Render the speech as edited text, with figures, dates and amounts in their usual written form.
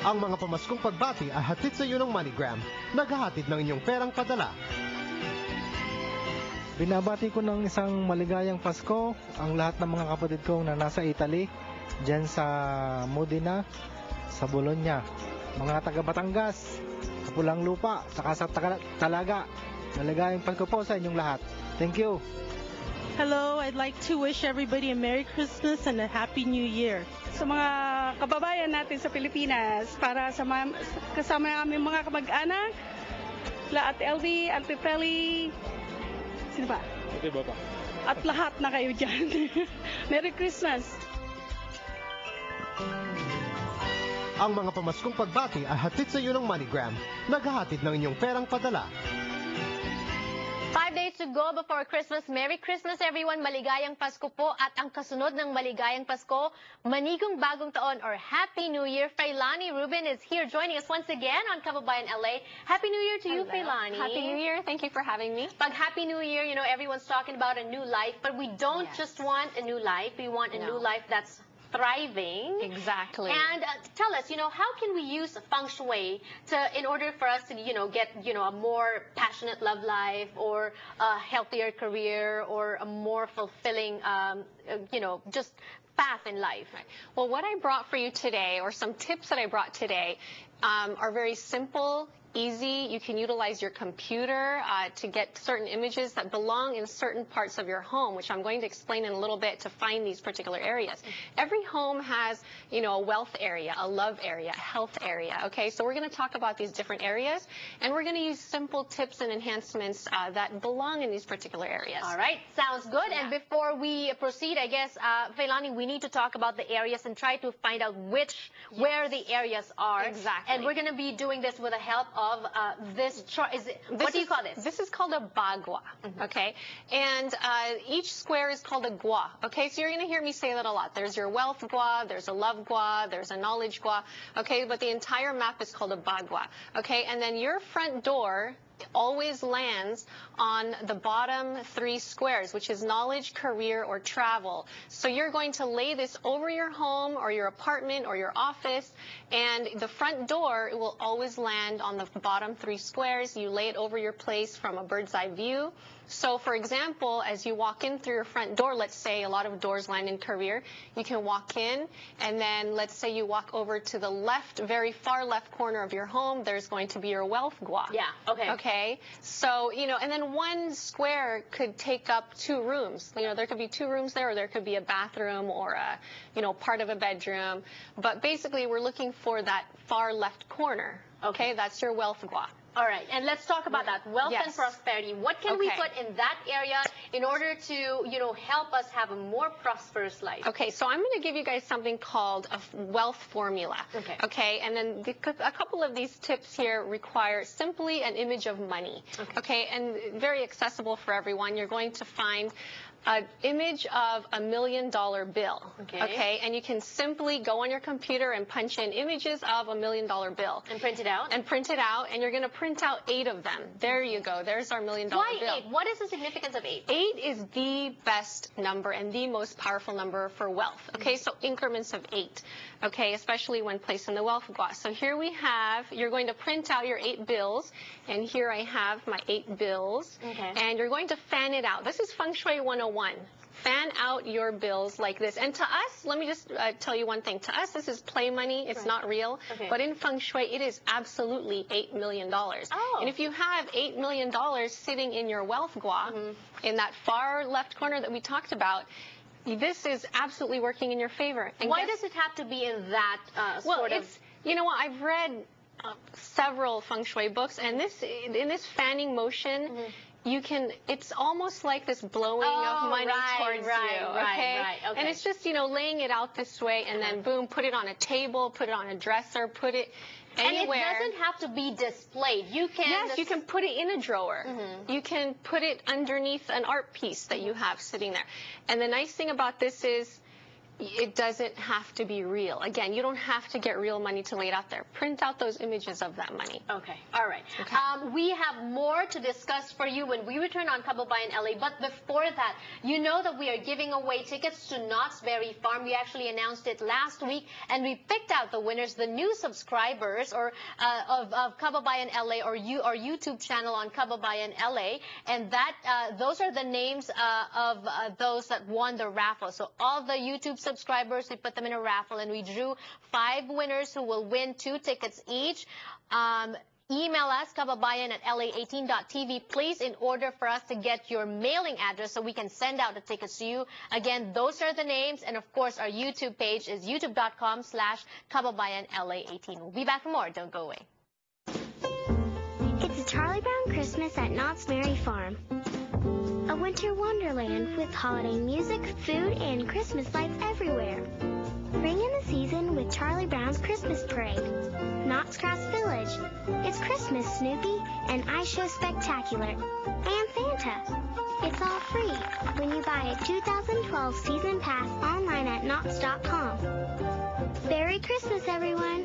Ang mga pamaskong pagbati ay hatid sa iyo ng MoneyGram, naghahatid ng inyong perang padala. Binabati ko ng isang maligayang Pasko ang lahat ng mga kapatid kong na nasa Italy, dyan sa Modena, sa Bologna, mga taga Batangas, sa Pulang Lupa, saka sa Talaga. Maligayang Pasko po sa inyong lahat. Thank you. Hello, I'd like to wish everybody a Merry Christmas and a Happy New Year. Sa mga kababayan natin sa Pilipinas, para sa kasama namin mga kamag-anak, Ate LV, Ate Feli, sino ba? Ate Baba. At lahat na kayo dyan. Merry Christmas! Ang mga pamaskong pagbati ay hatid sa iyo ng MoneyGram, naghahatid ng inyong perang padala. 5 days to go before Christmas. Merry Christmas, everyone. Maligayang Pasko po. At ang kasunod ng Maligayang Pasko, Manigong Bagong Taon or Happy New Year. Faylani Rubin is here joining us once again on Kababayan LA. Happy New Year to you, Faylani. Happy New Year. Thank you for having me. Pag Happy New Year, you know, everyone's talking about a new life, but we don't just want a new life. We want a new life that's thriving. Exactly. And tell us, you know, how can we use Feng Shui in order for us to, you know, get, you know, a more passionate love life or a healthier career or a more fulfilling, you know, just path in life? Right. Well, what I brought for you today, or some tips that I brought today, are very simple, easy. You can utilize your computer to get certain images that belong in certain parts of your home, which I'm going to explain in a little bit to find these particular areas. Every home has, you know, a wealth area, a love area, a health area. Okay, so we're going to talk about these different areas, and we're going to use simple tips and enhancements that belong in these particular areas. All right, sounds good. Yeah. And before we proceed, I guess, Faylani, we need to talk about the areas and try to find out where the areas are. Exactly. And we're going to be doing this with the help of this chart. What do you call this? This is called a bagua, okay? And each square is called a gua, okay? So you're going to hear me say that a lot. There's your wealth gua, there's a love gua, there's a knowledge gua, okay? But the entire map is called a bagua, okay? And then your front door always lands on the bottom 3 squares, which is knowledge, career, or travel. So you're going to lay this over your home or your apartment or your office, and the front door will always land on the bottom 3 squares. You lay it over your place from a bird's eye view. So, for example, as you walk in through your front door, let's say a lot of doors land in career, you can walk in, and then let's say you walk over to the left, very far left corner of your home, there's going to be your wealth gua. Yeah, okay. Okay, so, you know, and then one square could take up 2 rooms. You know, there could be 2 rooms there, or there could be a bathroom or a, you know, part of a bedroom. But basically, we're looking for that far left corner. Okay, that's your wealth gua. All right, and let's talk about that, wealth and prosperity. What can we put in that area in order to, you know, help us have a more prosperous life? Okay, so I'm going to give you guys something called a wealth formula. Okay. Okay, and then a couple of these tips here require simply an image of money. Okay, and very accessible for everyone. You're going to find an image of $1 million bill. Okay, and you can simply go on your computer and punch in images of $1 million bill. And print it out? And print it out, and you're going to print out 8 of them. There you go. There's our $1 million bill. Why 8? What is the significance of 8? 8 is the best number and the most powerful number for wealth. Okay, so increments of 8. Okay, especially when placed in the wealth gua. So here we have, you're going to print out your 8 bills, and here I have my 8 bills. Okay. And you're going to fan it out. This is Feng Shui 101. Fan out your bills like this. And to us, let me just tell you one thing. To us, this is play money. It's not real. But in Feng Shui, it is absolutely $8 million. Oh. And if you have $8 million sitting in your wealth gua, in that far left corner that we talked about, this is absolutely working in your favor. And why does it have to be in that sort of... You know what, I've read several Feng Shui books, and in this fanning motion, you can, it's almost like this blowing of money towards you, okay? Okay. And it's just, you know, laying it out this way, and then boom, put it on a table, put it on a dresser, put it anywhere. And it doesn't have to be displayed. You can... Yes, you can put it in a drawer. You can put it underneath an art piece that you have sitting there. And the nice thing about this is, It doesn't have to be real. Again, you don't have to get real money to lay it out there. Print out those images of that money. Okay, all right. Okay. We have more to discuss for you when we return on Kababayan LA. But before that, you know that we are giving away tickets to Knott's Berry Farm. We actually announced it last week, and we picked out the winners, the new subscribers or of Kababayan LA or our YouTube channel on Kababayan LA. And that those are the names of those that won the raffle. So all the YouTube subscribers, we put them in a raffle, and we drew 5 winners who will win 2 tickets each. Email us, kababayan@la18.tv, please, in order for us to get your mailing address so we can send out the tickets to you. Again, those are the names, and of course, our YouTube page is youtube.com/kababayanla18. We'll be back for more. Don't go away. It's a Charlie Brown Christmas at Knott's Berry Farm. A winter wonderland with holiday music, food, and Christmas lights everywhere. Bring in the season with Charlie Brown's Christmas Parade. Knott's Grass Village. It's Christmas, Snoopy, and Ice Show Spectacular. And Santa. It's all free when you buy a 2012 season pass online at knotts.com. Merry Christmas, everyone!